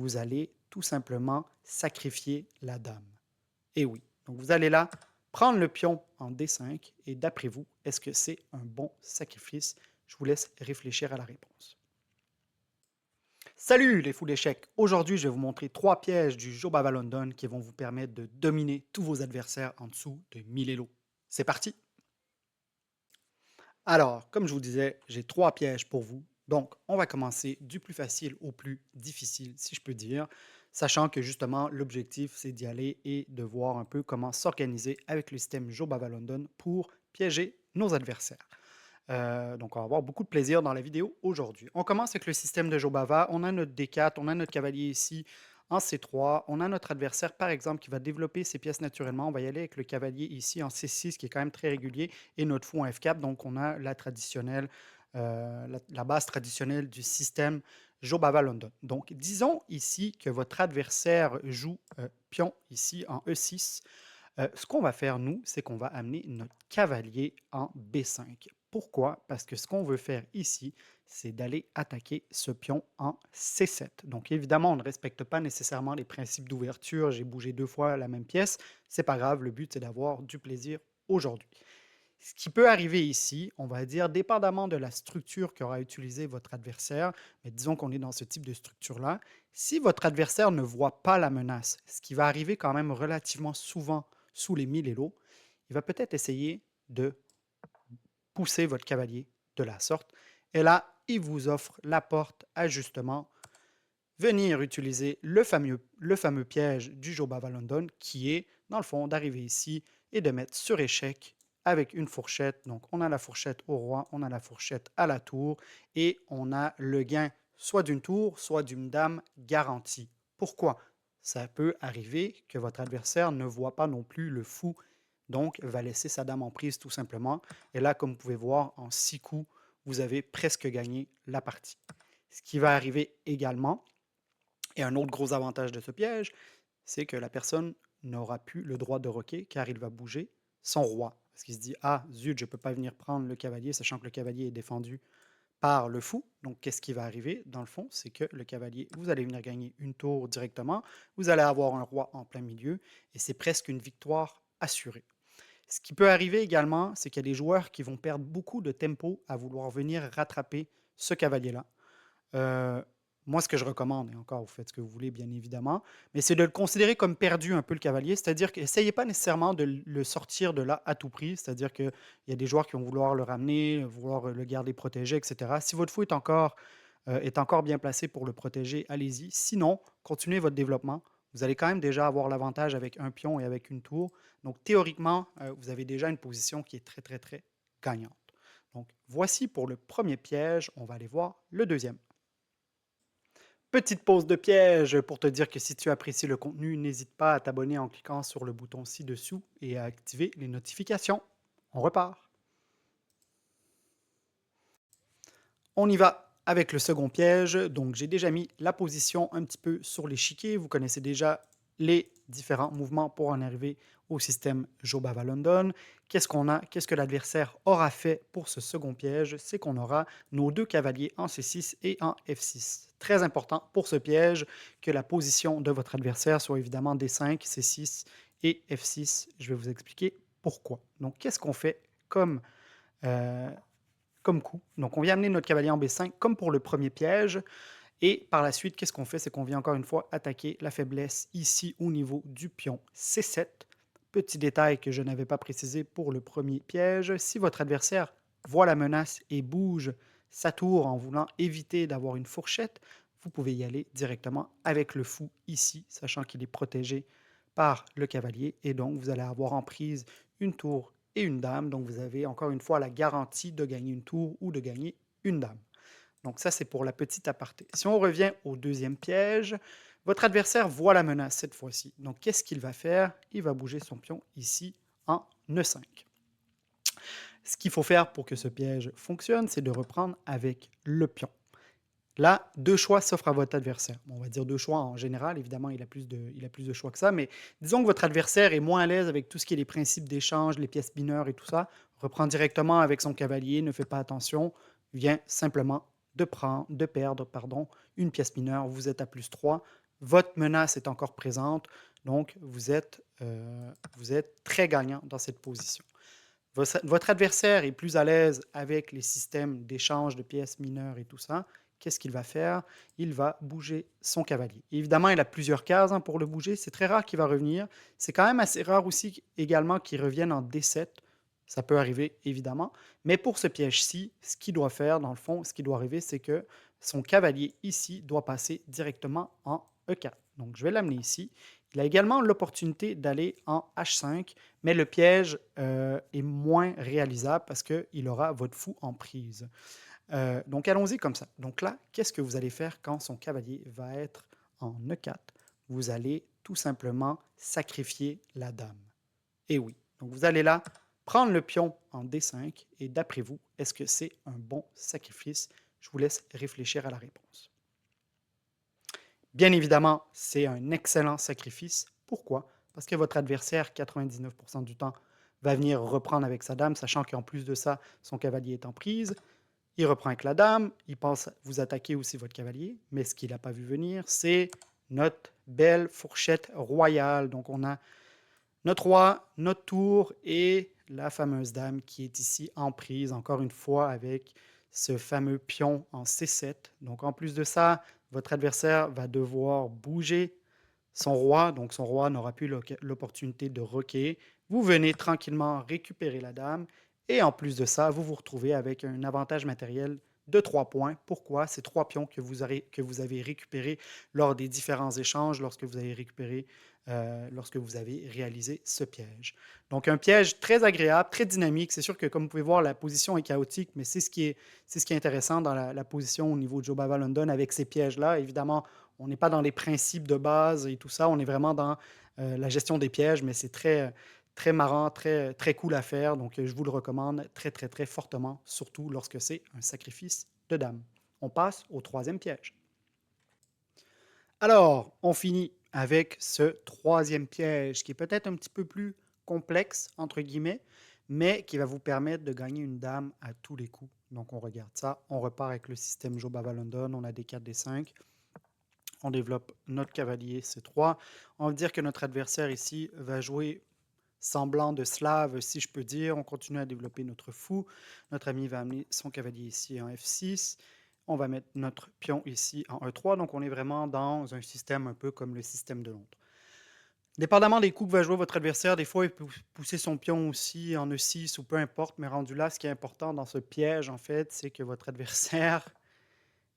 vous allez tout simplement sacrifier la dame. Et oui, donc vous allez là prendre le pion en D5 et d'après vous, est-ce que c'est un bon sacrifice? Je vous laisse réfléchir à la réponse. Salut les fous d'échecs! Aujourd'hui, je vais vous montrer 3 pièges du Jobava London qui vont vous permettre de dominer tous vos adversaires en dessous de 1000 Elo. C'est parti! Alors, comme je vous disais, j'ai 3 pièges pour vous. Donc, on va commencer du plus facile au plus difficile, si je peux dire, sachant que justement, l'objectif, c'est d'y aller et de voir un peu comment s'organiser avec le système Jobava London pour piéger nos adversaires. Donc, on va avoir beaucoup de plaisir dans la vidéo aujourd'hui. On commence avec le système de Jobava. On a notre D4, on a notre cavalier ici en C3. On a notre adversaire, par exemple, qui va développer ses pièces naturellement. On va y aller avec le cavalier ici en C6, qui est quand même très régulier, et notre fou en F4. Donc, on a la traditionnelle, la base traditionnelle du système Jobava London. Donc, disons ici que votre adversaire joue pion ici en E6. Ce qu'on va faire, nous, c'est qu'on va amener notre cavalier en B5. Pourquoi? Parce que ce qu'on veut faire ici, c'est d'aller attaquer ce pion en C7. Donc évidemment, on ne respecte pas nécessairement les principes d'ouverture. J'ai bougé 2 fois la même pièce. C'est pas grave, le but, c'est d'avoir du plaisir aujourd'hui. Ce qui peut arriver ici, on va dire, dépendamment de la structure qu'aura utilisé votre adversaire, mais disons qu'on est dans ce type de structure-là, si votre adversaire ne voit pas la menace, ce qui va arriver quand même relativement souvent sous les 1000 élos, il va peut-être essayer de pousser votre cavalier de la sorte. Et là, il vous offre la porte à justement venir utiliser le fameux piège du Jobava London qui est, dans le fond, d'arriver ici et de mettre sur échec avec une fourchette. Donc, on a la fourchette au roi, on a la fourchette à la tour et on a le gain soit d'une tour, soit d'une dame garantie. Pourquoi? Ça peut arriver que votre adversaire ne voit pas non plus le fou, donc va laisser sa dame en prise tout simplement. Et là, comme vous pouvez voir, en 6 coups, vous avez presque gagné la partie. Ce qui va arriver également, et un autre gros avantage de ce piège, c'est que la personne n'aura plus le droit de roquer car il va bouger son roi. Parce qu'il se dit, ah zut, je ne peux pas venir prendre le cavalier, sachant que le cavalier est défendu par le fou. Donc, qu'est-ce qui va arriver dans le fond? C'est que le cavalier, vous allez venir gagner une tour directement, vous allez avoir un roi en plein milieu, et c'est presque une victoire assurée. Ce qui peut arriver également, c'est qu'il y a des joueurs qui vont perdre beaucoup de tempo à vouloir venir rattraper ce cavalier-là. Heu, Moi, ce que je recommande, et encore, vous faites ce que vous voulez, bien évidemment, mais c'est de le considérer comme perdu un peu le cavalier, c'est-à-dire qu'essayez pas nécessairement de le sortir de là à tout prix, c'est-à-dire qu'il y a des joueurs qui vont vouloir le ramener, vouloir le garder protégé, et cetera. Si votre fou est encore bien placé pour le protéger, allez-y. Sinon, continuez votre développement. Vous allez quand même déjà avoir l'avantage avec un pion et avec une tour. Donc théoriquement, vous avez déjà une position qui est très, très, très gagnante. Donc voici pour le premier piège, on va aller voir le deuxième. Petite pause de piège pour te dire que si tu apprécies le contenu, n'hésite pas à t'abonner en cliquant sur le bouton ci-dessous et à activer les notifications. On repart. On y va avec le second piège. Donc, j'ai déjà mis la position un petit peu sur l'échiquier. Vous connaissez déjà les différents mouvements pour en arriver au système Jobava London. Qu'est-ce qu'on a? Qu'est-ce que l'adversaire aura fait pour ce second piège? C'est qu'on aura nos 2 cavaliers en C6 et en F6. Très important pour ce piège que la position de votre adversaire soit évidemment D5, C6 et F6. Je vais vous expliquer pourquoi. Donc, qu'est-ce qu'on fait euh, comme coup? Donc, on vient amener notre cavalier en B5 comme pour le premier piège. Et par la suite, qu'est-ce qu'on fait? C'est qu'on vient encore une fois attaquer la faiblesse ici au niveau du pion C7. Petit détail que je n'avais pas précisé pour le premier piège. Si votre adversaire voit la menace et bouge sa tour en voulant éviter d'avoir une fourchette, vous pouvez y aller directement avec le fou ici, sachant qu'il est protégé par le cavalier. Et donc, vous allez avoir en prise une tour et une dame. Donc, vous avez encore une fois la garantie de gagner une tour ou de gagner une dame. Donc ça, c'est pour la petite aparté. Si on revient au deuxième piège, votre adversaire voit la menace cette fois-ci. Donc qu'est-ce qu'il va faire? Il va bouger son pion ici en E5. Ce qu'il faut faire pour que ce piège fonctionne, c'est de reprendre avec le pion. Là, 2 choix s'offrent à votre adversaire. Bon, on va dire 2 choix en général, évidemment, il a plus de choix que ça, mais disons que votre adversaire est moins à l'aise avec tout ce qui est les principes d'échange, les pièces mineures et tout ça, reprend directement avec son cavalier, ne fait pas attention, vient simplement de perdre, une pièce mineure, vous êtes à +3, votre menace est encore présente, donc vous êtes très gagnant dans cette position. Votre adversaire est plus à l'aise avec les systèmes d'échange de pièces mineures et tout ça. Qu'est-ce qu'il va faire? Il va bouger son cavalier. Évidemment, il a plusieurs cases hein, pour le bouger. C'est très rare qu'il va revenir. C'est quand même assez rare aussi également qu'il revienne en D7. Ça peut arriver, évidemment. Mais pour ce piège-ci, ce qu'il doit faire, dans le fond, ce qui doit arriver, c'est que son cavalier ici doit passer directement en E4. Donc, je vais l'amener ici. Il a également l'opportunité d'aller en H5, mais le piège est moins réalisable parce qu'il aura votre fou en prise. Donc allons-y comme ça. Donc là, qu'est-ce que vous allez faire quand son cavalier va être en E4? Vous allez tout simplement sacrifier la dame. Et oui, donc vous allez là prendre le pion en D5 et d'après vous, est-ce que c'est un bon sacrifice? Je vous laisse réfléchir à la réponse. Bien évidemment, c'est un excellent sacrifice. Pourquoi? Parce que votre adversaire, 99% du temps, va venir reprendre avec sa dame, sachant qu'en plus de ça, son cavalier est en prise. Il reprend avec la dame, il pense vous attaquer aussi votre cavalier, mais ce qu'il n'a pas vu venir, c'est notre belle fourchette royale. Donc on a notre roi, notre tour et la fameuse dame qui est ici en prise, encore une fois, avec ce fameux pion en C7. Donc en plus de ça, votre adversaire va devoir bouger son roi, donc son roi n'aura plus l'opportunité de roquer. Vous venez tranquillement récupérer la dame et en plus de ça, vous vous retrouvez avec un avantage matériel de 3 points. Pourquoi? Ces 3 pions que vous avez récupérés lors des différents échanges, lorsque vous avez réalisé ce piège. Donc un piège très agréable, très dynamique. C'est sûr que comme vous pouvez voir, la position est chaotique, mais c'est ce qui est intéressant dans la position au niveau de Joe Baba London avec ces pièges-là. Évidemment, on n'est pas dans les principes de base et tout ça, on est vraiment dans la gestion des pièges, mais c'est très, très marrant, très, très cool à faire. Donc, je vous le recommande très, très, très fortement, surtout lorsque c'est un sacrifice de dame. On passe au troisième piège. Alors, on finit avec ce troisième piège qui est peut-être un petit peu plus complexe, entre guillemets, mais qui va vous permettre de gagner une dame à tous les coups. Donc, on regarde ça. On repart avec le système Joe Baba London. On a des 4, des 5. On développe notre cavalier C3. On va dire que notre adversaire ici va jouer semblant de slave, si je peux dire. On continue à développer notre fou. Notre ami va amener son cavalier ici en F6. On va mettre notre pion ici en E3. Donc, on est vraiment dans un système un peu comme le système de Londres. Dépendamment des coups que va jouer votre adversaire, des fois, il peut pousser son pion aussi en E6 ou peu importe. Mais rendu là, ce qui est important dans ce piège, en fait, c'est que votre adversaire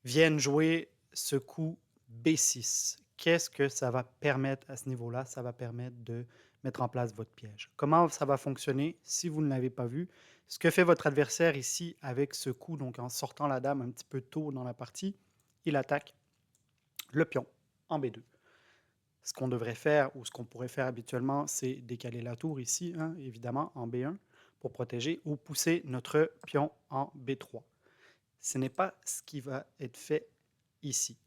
vienne jouer ce coup B6. Qu'est-ce que ça va permettre à ce niveau-là? Ça va permettre de mettre en place votre piège. Comment ça va fonctionner si vous ne l'avez pas vu? Ce que fait votre adversaire ici avec ce coup, donc en sortant la dame un petit peu tôt dans la partie, il attaque le pion en B2. Ce qu'on devrait faire ou ce qu'on pourrait faire habituellement, c'est décaler la tour ici, hein, évidemment, en B1 pour protéger ou pousser notre pion en B3. Ce n'est pas ce qui va être fait ici.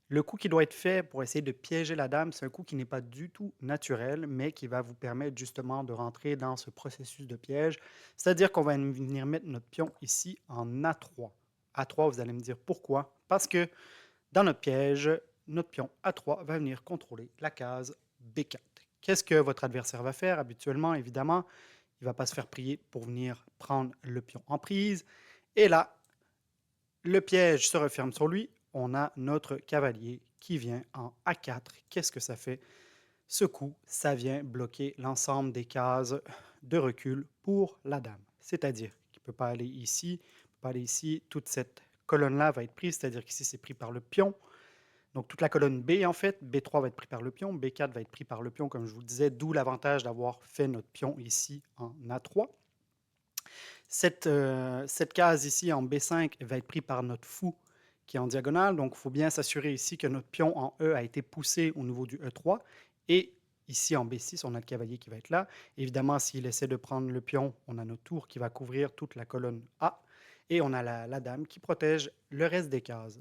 Le coup qui doit être fait pour essayer de piéger la dame, c'est un coup qui n'est pas du tout naturel, mais qui va vous permettre justement de rentrer dans ce processus de piège. C'est-à-dire qu'on va venir mettre notre pion ici en A3. A3, vous allez me dire pourquoi? Parce que dans notre piège, notre pion A3 va venir contrôler la case B4. Qu'est-ce que votre adversaire va faire? Habituellement, évidemment, il ne va pas se faire prier pour venir prendre le pion en prise. Et là, le piège se referme sur lui. On a notre cavalier qui vient en A4. Qu'est-ce que ça fait? Ce coup, ça vient bloquer l'ensemble des cases de recul pour la dame. C'est-à-dire qu'il ne peut pas aller ici, il peut pas aller ici. Toute cette colonne-là va être prise, c'est-à-dire qu'ici, c'est pris par le pion. Donc, toute la colonne B, en fait, B3 va être pris par le pion, B4 va être pris par le pion, comme je vous le disais, d'où l'avantage d'avoir fait notre pion ici en A3. Cette case ici en B5 va être prise par notre fou qui est en diagonale. Donc, il faut bien s'assurer ici que notre pion en E a été poussé au niveau du E3. Et ici en B6, on a le cavalier qui va être là. Évidemment, s'il essaie de prendre le pion, on a notre tour qui va couvrir toute la colonne A. Et on a la dame qui protège le reste des cases.